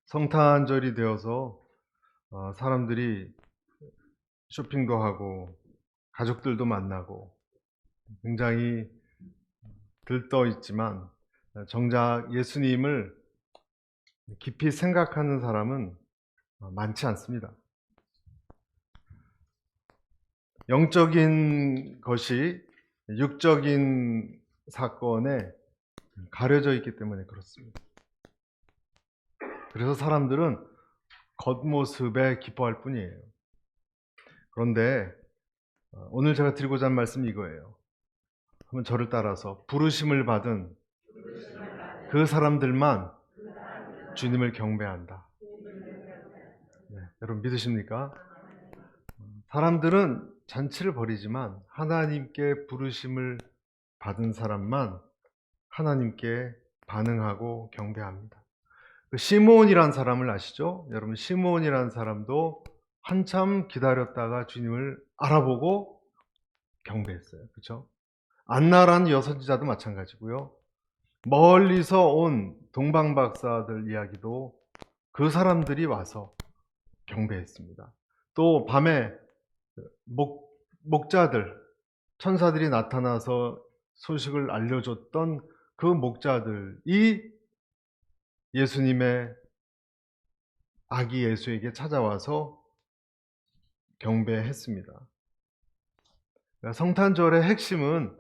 성탄절이 되어서 사람들이 쇼핑도 하고 가족들도 만나고 굉장히 들떠 있지만 정작 예수님을 깊이 생각하는 사람은 많지 않습니다. 영적인 것이 육적인 사건에 가려져 있기 때문에 그렇습니다. 그래서 사람들은 겉모습에 기뻐할 뿐이에요. 그런데 오늘 제가 드리고자 하는 말씀이 이거예요. 한번 저를 따라서 부르심을 받은 그 사람들만 주님을 경배한다. 네, 여러분 믿으십니까? 사람들은 잔치를 벌이지만 하나님께 부르심을 받은 사람만 하나님께 반응하고 경배합니다. 그 시므온이란 사람을 아시죠? 여러분 시므온이란 사람도 한참 기다렸다가 주님을 알아보고 경배했어요. 그렇죠? 안나라는 여선지자도 마찬가지고요. 멀리서 온 동방박사들 이야기도 그 사람들이 와서 경배했습니다. 또 밤에 목자들, 천사들이 나타나서 소식을 알려줬던 그 목자들이 예수님의 아기 예수에게 찾아와서 경배했습니다. 성탄절의 핵심은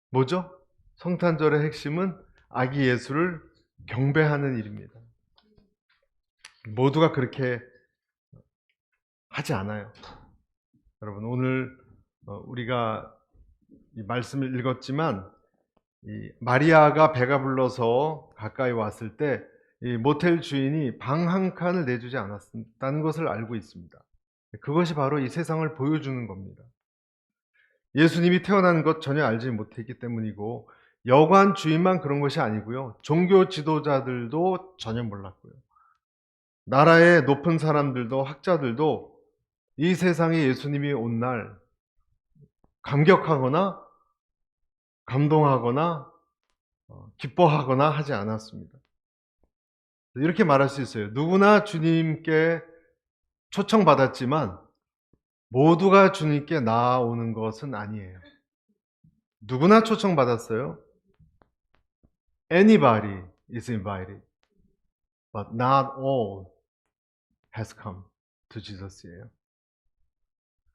뭐죠? 성탄절의 핵심은 아기 예수를 경배하는 일입니다. 모두가 그렇게 하지 않아요. 여러분 오늘 우리가 이 말씀을 읽었지만 이 마리아가 배가 불러서 가까이 왔을 때 이 모텔 주인이 방 한 칸을 내주지 않았다는 것을 알고 있습니다. 그것이 바로 이 세상을 보여주는 겁니다. 예수님이 태어난 것 전혀 알지 못했기 때문이고 여관 주인만 그런 것이 아니고요. 종교 지도자들도 전혀 몰랐고요. 나라의 높은 사람들도 학자들도 이 세상에 예수님이 온 날 감격하거나 감동하거나 기뻐하거나 하지 않았습니다. 이렇게 말할 수 있어요. 누구나 주님께 초청받았지만 모두가 주님께 나아오는 것은 아니에요. 누구나 초청받았어요. Anybody is invited, but not all has come to Jesus예요.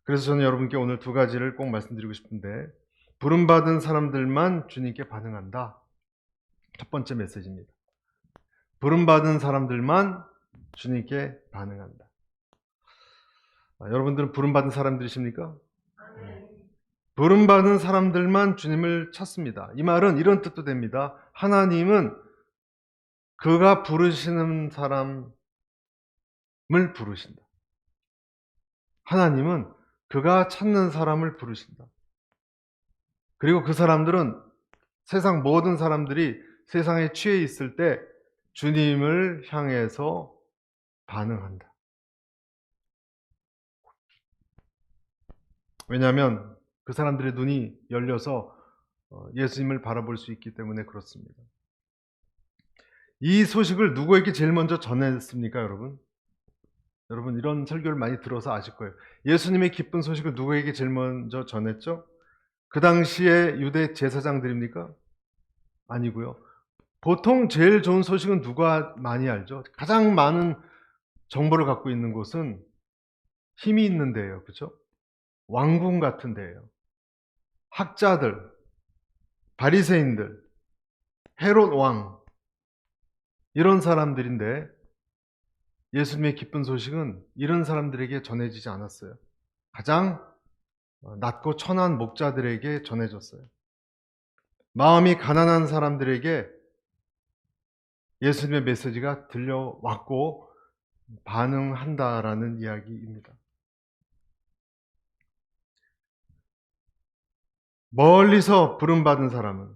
그래서 저는 여러분께 오늘 두 가지를 꼭 말씀드리고 싶은데 부름받은 사람들만 주님께 반응한다. 첫 번째 메시지입니다. 부름받은 사람들만 주님께 반응한다. 여러분들은 부름받은 사람들이십니까? 부름받은 사람들만 주님을 찾습니다. 이 말은 이런 뜻도 됩니다. 하나님은 그가 부르시는 사람을 부르신다. 하나님은 그가 찾는 사람을 부르신다. 그리고 그 사람들은 세상 모든 사람들이 세상에 취해 있을 때 주님을 향해서 반응한다. 왜냐하면 그 사람들의 눈이 열려서 예수님을 바라볼 수 있기 때문에 그렇습니다. 이 소식을 누구에게 제일 먼저 전했습니까, 여러분? 여러분 이런 설교를 많이 들어서 아실 거예요. 예수님의 기쁜 소식을 누구에게 제일 먼저 전했죠? 그 당시에 유대 제사장들입니까? 아니고요. 보통 제일 좋은 소식은 누가 많이 알죠? 가장 많은 정보를 갖고 있는 곳은 힘이 있는 데예요. 그렇죠? 왕궁 같은 데예요. 학자들, 바리새인들, 헤롯 왕 이런 사람들인데 예수님의 기쁜 소식은 이런 사람들에게 전해지지 않았어요. 가장 낮고 천한 목자들에게 전해졌어요. 마음이 가난한 사람들에게 예수님의 메시지가 들려왔고 반응한다라는 이야기입니다. 멀리서 부름받은 사람은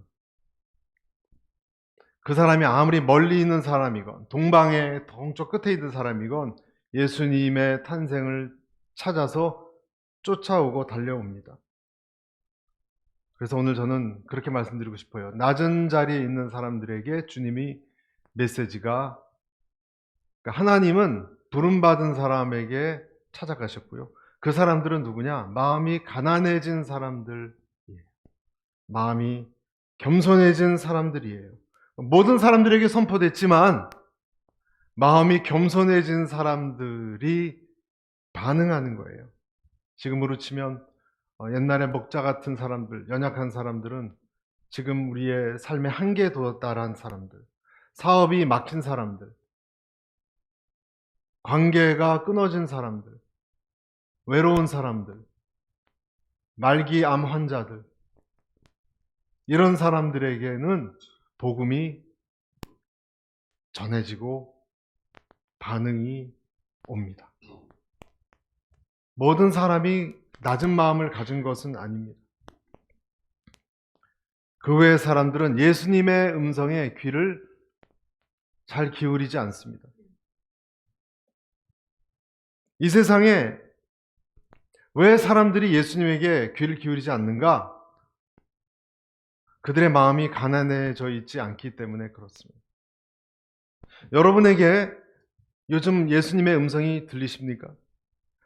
그 사람이 아무리 멀리 있는 사람이건 동방의 동쪽 끝에 있는 사람이건 예수님의 탄생을 찾아서 쫓아오고 달려옵니다. 그래서 오늘 저는 그렇게 말씀드리고 싶어요. 낮은 자리에 있는 사람들에게 주님이 메시지가 그러니까 하나님은 부름받은 사람에게 찾아가셨고요. 그 사람들은 누구냐? 마음이 가난해진 사람들이에요. 마음이 겸손해진 사람들이에요. 모든 사람들에게 선포됐지만 마음이 겸손해진 사람들이 반응하는 거예요. 지금으로 치면 옛날에 목자 같은 사람들, 연약한 사람들은 지금 우리의 삶의 한계에 도달한 사람들, 사업이 막힌 사람들, 관계가 끊어진 사람들, 외로운 사람들, 말기 암 환자들, 이런 사람들에게는 복음이 전해지고 반응이 옵니다. 모든 사람이 낮은 마음을 가진 것은 아닙니다. 그 외의 사람들은 예수님의 음성에 귀를 잘 기울이지 않습니다. 이 세상에 왜 사람들이 예수님에게 귀를 기울이지 않는가? 그들의 마음이 가난해져 있지 않기 때문에 그렇습니다. 여러분에게 요즘 예수님의 음성이 들리십니까?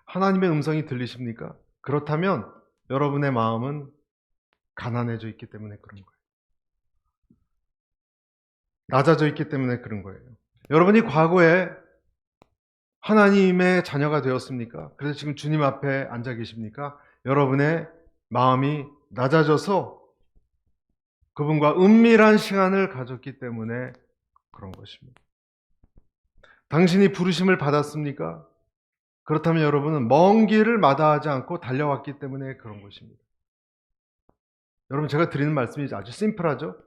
하나님의 음성이 들리십니까? 그렇다면 여러분의 마음은 가난해져 있기 때문에 그런 거예요. 낮아져 있기 때문에 그런 거예요. 여러분이 과거에 하나님의 자녀가 되었습니까? 그래서 지금 주님 앞에 앉아 계십니까? 여러분의 마음이 낮아져서 그분과 은밀한 시간을 가졌기 때문에 그런 것입니다. 당신이 부르심을 받았습니까? 그렇다면 여러분은 먼 길을 마다하지 않고 달려왔기 때문에 그런 것입니다. 여러분, 제가 드리는 말씀이 아주 심플하죠?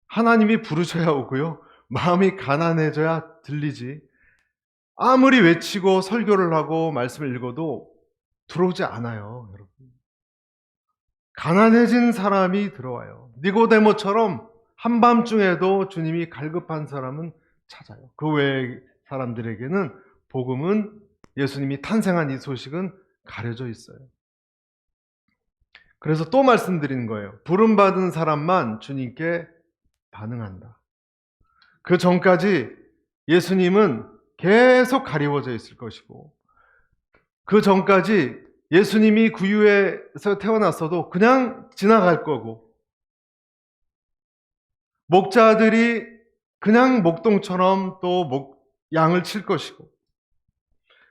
하나님이 부르셔야 오고요. 마음이 가난해져야 들리지. 아무리 외치고 설교를 하고 말씀을 읽어도 들어오지 않아요, 여러분. 가난해진 사람이 들어와요. 니고데모처럼 한밤중에도 주님이 갈급한 사람은 찾아요. 그 외의 사람들에게는 복음은, 예수님이 탄생한 이 소식은 가려져 있어요. 그래서 또 말씀드리는 거예요. 부름받은 사람만 주님께 반응한다. 그 전까지 예수님은 계속 가리워져 있을 것이고, 그 전까지 예수님이 구유에서 태어났어도 그냥 지나갈 거고, 목자들이 그냥 목동처럼 또 양을 칠 것이고,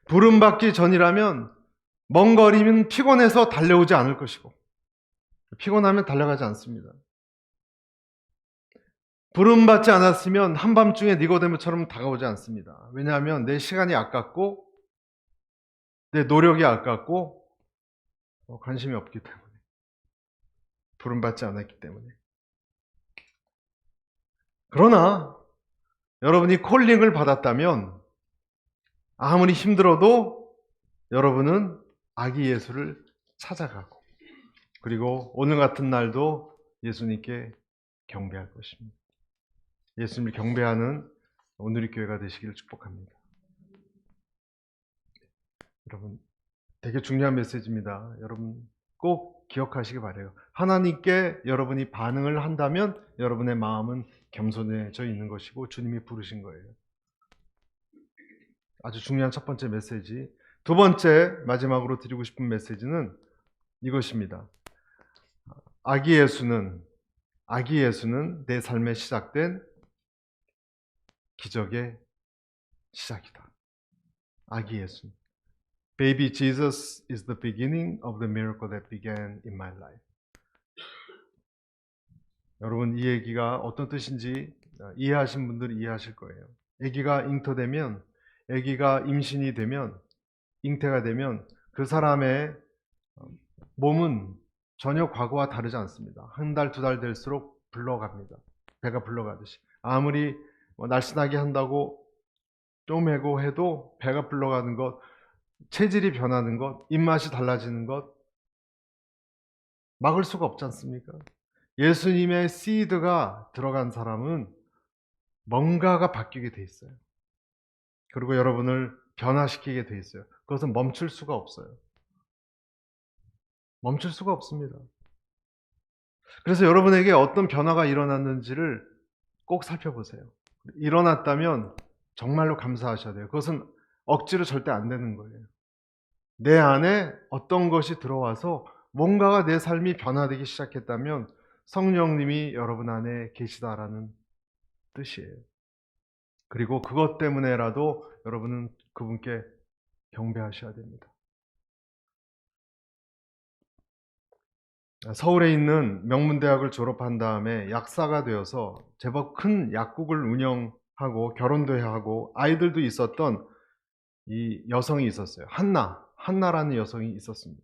부름받기 전이라면 먼 거리면 피곤해서 달려오지 않을 것이고, 피곤하면 달려가지 않습니다. 부름받지 않았으면 한밤중에 니고데모처럼 다가오지 않습니다. 왜냐하면 내 시간이 아깝고 내 노력이 아깝고 관심이 없기 때문에, 부름받지 않았기 때문에. 그러나 여러분이 콜링을 받았다면 아무리 힘들어도 여러분은 아기 예수를 찾아가고, 그리고 오늘 같은 날도 예수님께 경배할 것입니다. 예수님을 경배하는 오늘의 교회가 되시기를 축복합니다. 여러분, 되게 중요한 메시지입니다. 여러분 꼭 기억하시기 바라요. 하나님께 여러분이 반응을 한다면 여러분의 마음은 겸손해져 있는 것이고 주님이 부르신 거예요. 아주 중요한 첫 번째 메시지. 두 번째, 마지막으로 드리고 싶은 메시지는 이것입니다. 아기 예수는 내 삶에 시작된 기적의 시작이다. 아기 예수. Baby Jesus is the beginning of the miracle that began in my life. 여러분, 이 얘기가 어떤 뜻인지 이해하신 분들은 이해하실 거예요. 아기가 잉태되면, 아기가 임신이 되면, 잉태가 되면 그 사람의 몸은 전혀 과거와 다르지 않습니다. 한 달, 두 달 될수록 불러갑니다. 배가 불러가듯이. 아무리 날씬하게 한다고 쪼매고 해도 배가 불러가는 것, 체질이 변하는 것, 입맛이 달라지는 것 막을 수가 없지 않습니까? 예수님의 시드가 들어간 사람은 뭔가가 바뀌게 돼 있어요. 그리고 여러분을 변화시키게 돼 있어요. 그것은 멈출 수가 없어요. 멈출 수가 없습니다. 그래서 여러분에게 어떤 변화가 일어났는지를 꼭 살펴보세요. 일어났다면 정말로 감사하셔야 돼요. 그것은 억지로 절대 안 되는 거예요. 내 안에 어떤 것이 들어와서 뭔가가 내 삶이 변화되기 시작했다면 성령님이 여러분 안에 계시다라는 뜻이에요. 그리고 그것 때문에라도 여러분은 그분께 경배하셔야 됩니다. 서울에 있는 명문대학을 졸업한 다음에 약사가 되어서 제법 큰 약국을 운영하고 결혼도 해야 하고 아이들도 있었던 이 여성이 있었어요. 한나라는 여성이 있었습니다.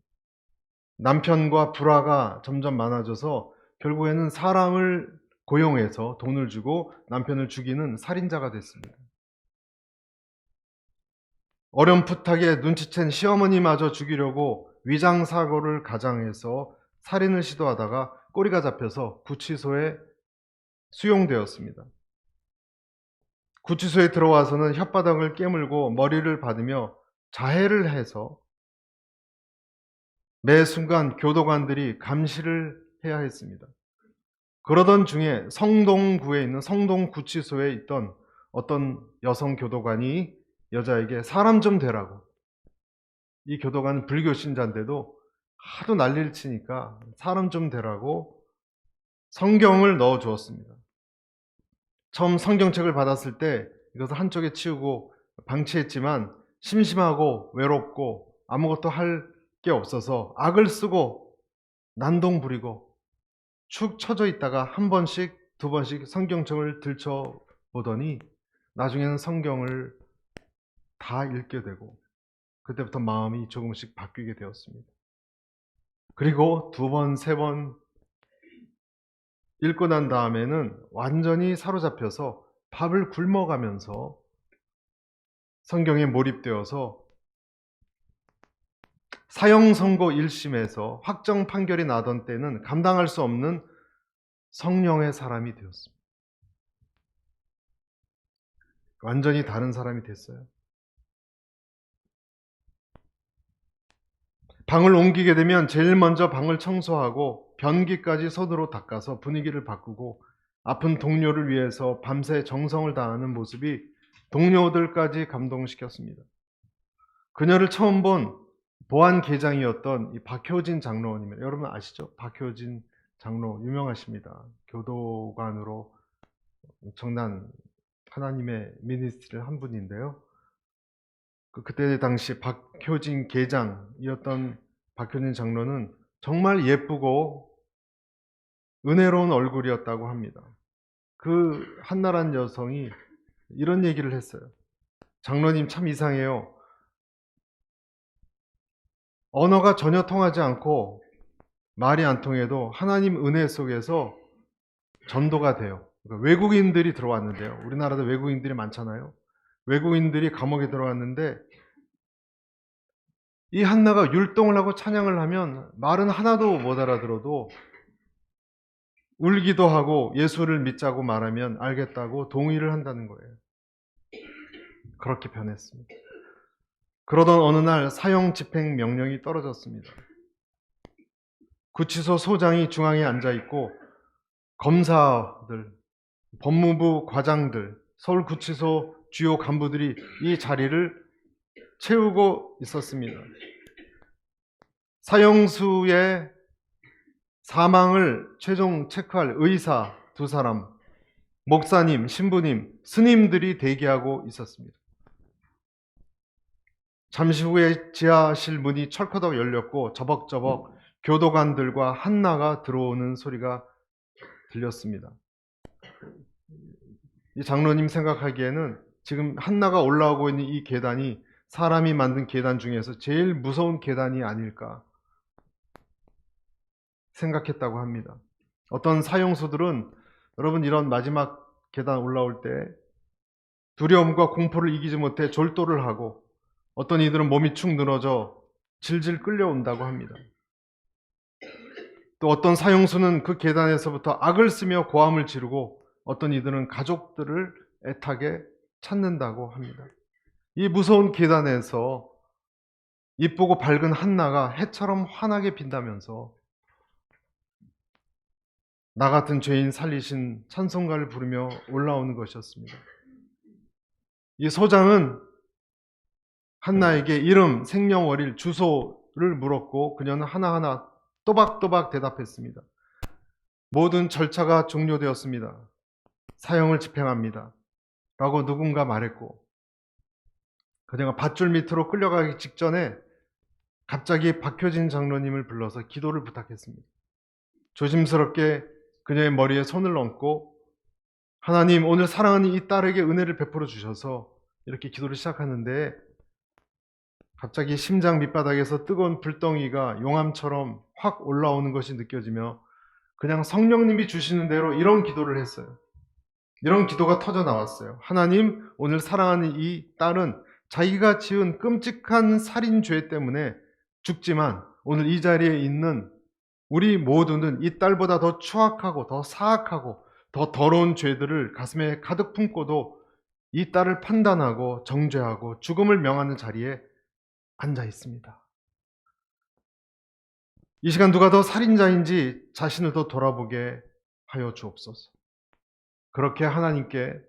남편과 불화가 점점 많아져서 결국에는 사람을 고용해서 돈을 주고 남편을 죽이는 살인자가 됐습니다. 어렴풋하게 눈치챈 시어머니마저 죽이려고 위장사고를 가장해서 살인을 시도하다가 꼬리가 잡혀서 구치소에 수용되었습니다. 구치소에 들어와서는 혓바닥을 깨물고 머리를 받으며 자해를 해서 매 순간 교도관들이 감시를 해야 했습니다. 그러던 중에 성동구에 있는 성동구치소에 있던 어떤 여성 교도관이 여자에게 사람 좀 되라고, 이 교도관은 불교 신자인데도 하도 난리를 치니까 사람 좀 되라고 성경을 넣어 주었습니다. 처음 성경책을 받았을 때 이것을 한쪽에 치우고 방치했지만 심심하고 외롭고 아무것도 할 게 없어서 악을 쓰고 난동 부리고 축 처져 있다가 한 번씩 두 번씩 성경책을 들춰 보더니 나중에는 성경을 다 읽게 되고 그때부터 마음이 조금씩 바뀌게 되었습니다. 그리고 두 번, 세 번 읽고 난 다음에는 완전히 사로잡혀서 밥을 굶어가면서 성경에 몰입되어서 사형 선고 1심에서 확정 판결이 나던 때는 감당할 수 없는 성령의 사람이 되었습니다. 완전히 다른 사람이 됐어요. 방을 옮기게 되면 제일 먼저 방을 청소하고 변기까지 손으로 닦아서 분위기를 바꾸고 아픈 동료를 위해서 밤새 정성을 다하는 모습이 동료들까지 감동시켰습니다. 그녀를 처음 본 보안계장이었던 이 박효진 장로님입니다. 여러분 아시죠? 박효진 장로 유명하십니다. 교도관으로 엄청난 하나님의 미니스트리를 한 분인데요. 그때 당시 박효진 계장이었던 박효진 장로는 정말 예쁘고 은혜로운 얼굴이었다고 합니다. 그 한나란 여성이 이런 얘기를 했어요. 장로님 참 이상해요. 언어가 전혀 통하지 않고 말이 안 통해도 하나님 은혜 속에서 전도가 돼요. 그러니까 외국인들이 들어왔는데요. 우리나라도 외국인들이 많잖아요. 외국인들이 감옥에 들어왔는데 이 한나가 율동을 하고 찬양을 하면 말은 하나도 못 알아들어도 울기도 하고 예수를 믿자고 말하면 알겠다고 동의를 한다는 거예요. 그렇게 변했습니다. 그러던 어느 날 사형 집행 명령이 떨어졌습니다. 구치소 소장이 중앙에 앉아 있고 검사들, 법무부 과장들, 서울구치소 주요 간부들이 이 자리를 채우고 있었습니다. 사형수의 사망을 최종 체크할 의사 두 사람, 목사님, 신부님, 스님들이 대기하고 있었습니다. 잠시 후에 지하실 문이 철커덕 열렸고 저벅저벅 교도관들과 한나가 들어오는 소리가 들렸습니다. 이 장로님 생각하기에는 지금 한나가 올라오고 있는 이 계단이 사람이 만든 계단 중에서 제일 무서운 계단이 아닐까 생각했다고 합니다. 어떤 사형수들은 여러분 이런 마지막 계단 올라올 때 두려움과 공포를 이기지 못해 졸도를 하고 어떤 이들은 몸이 축 늘어져 질질 끌려온다고 합니다. 또 어떤 사형수는 그 계단에서부터 악을 쓰며 고함을 지르고 어떤 이들은 가족들을 애타게 찾는다고 합니다. 이 무서운 계단에서 이쁘고 밝은 한나가 해처럼 환하게 빈다면서 나 같은 죄인 살리신 찬송가를 부르며 올라오는 것이었습니다. 이 소장은 한나에게 이름, 생년월일, 주소를 물었고 그녀는 하나하나 또박또박 대답했습니다. 모든 절차가 종료되었습니다. 사형을 집행합니다. 라고 누군가 말했고 그녀가 밧줄 밑으로 끌려가기 직전에 갑자기 박효진 장로님을 불러서 기도를 부탁했습니다. 조심스럽게 그녀의 머리에 손을 얹고 하나님, 오늘 사랑하는 이 딸에게 은혜를 베풀어 주셔서 이렇게 기도를 시작하는데 갑자기 심장 밑바닥에서 뜨거운 불덩이가 용암처럼 확 올라오는 것이 느껴지며 그냥 성령님이 주시는 대로 이런 기도를 했어요. 이런 기도가 터져 나왔어요. 하나님, 오늘 사랑하는 이 딸은 자기가 지은 끔찍한 살인죄 때문에 죽지만 오늘 이 자리에 있는 우리 모두는 이 딸보다 더 추악하고 더 사악하고 더 더러운 죄들을 가슴에 가득 품고도 이 딸을 판단하고 정죄하고 죽음을 명하는 자리에 앉아 있습니다. 이 시간 누가 더 살인자인지 자신을 더 돌아보게 하여 주옵소서. 그렇게 하나님께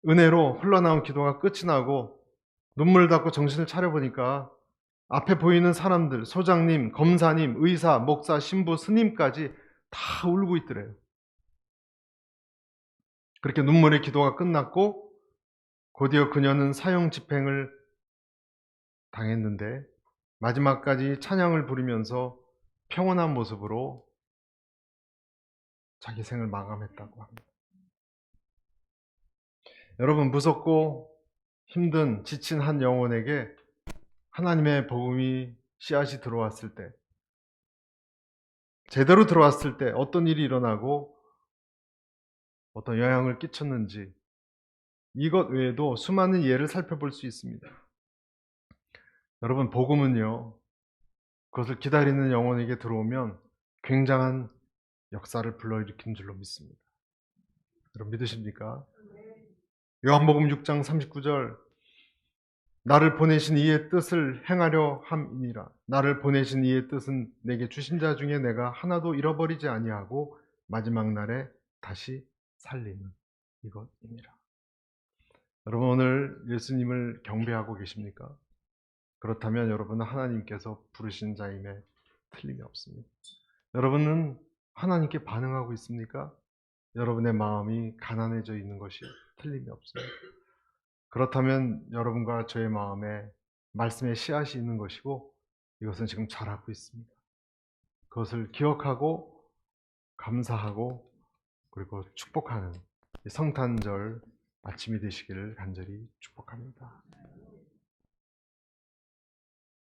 은혜로 흘러나온 기도가 끝이 나고 눈물을 닦고 정신을 차려보니까 앞에 보이는 사람들, 소장님, 검사님, 의사, 목사, 신부, 스님까지 다 울고 있더래요. 그렇게 눈물의 기도가 끝났고 곧이어 그녀는 사형 집행을 당했는데 마지막까지 찬양을 부르면서 평온한 모습으로 자기 생을 마감했다고 합니다. 여러분, 무섭고 힘든 지친 한 영혼에게 하나님의 복음이 씨앗이 들어왔을 때, 제대로 들어왔을 때 어떤 일이 일어나고 어떤 영향을 끼쳤는지 이것 외에도 수많은 예를 살펴볼 수 있습니다. 여러분, 복음은요, 그것을 기다리는 영혼에게 들어오면 굉장한 역사를 불러일으키는 줄로 믿습니다. 여러분 믿으십니까? 요한복음 6장 39절 나를 보내신 이의 뜻을 행하려 함이니라. 나를 보내신 이의 뜻은 내게 주신 자 중에 내가 하나도 잃어버리지 아니하고 마지막 날에 다시 살리는 이것이니라. 여러분 오늘 예수님을 경배하고 계십니까? 그렇다면 여러분은 하나님께서 부르신 자임에 틀림이 없습니다. 여러분은 하나님께 반응하고 있습니까? 여러분의 마음이 가난해져 있는 것이 틀림이 없습니다. 그렇다면 여러분과 저의 마음에 말씀의 씨앗이 있는 것이고 이것은 지금 자라고 있습니다. 그것을 기억하고 감사하고 그리고 축복하는 성탄절 아침이 되시기를 간절히 축복합니다.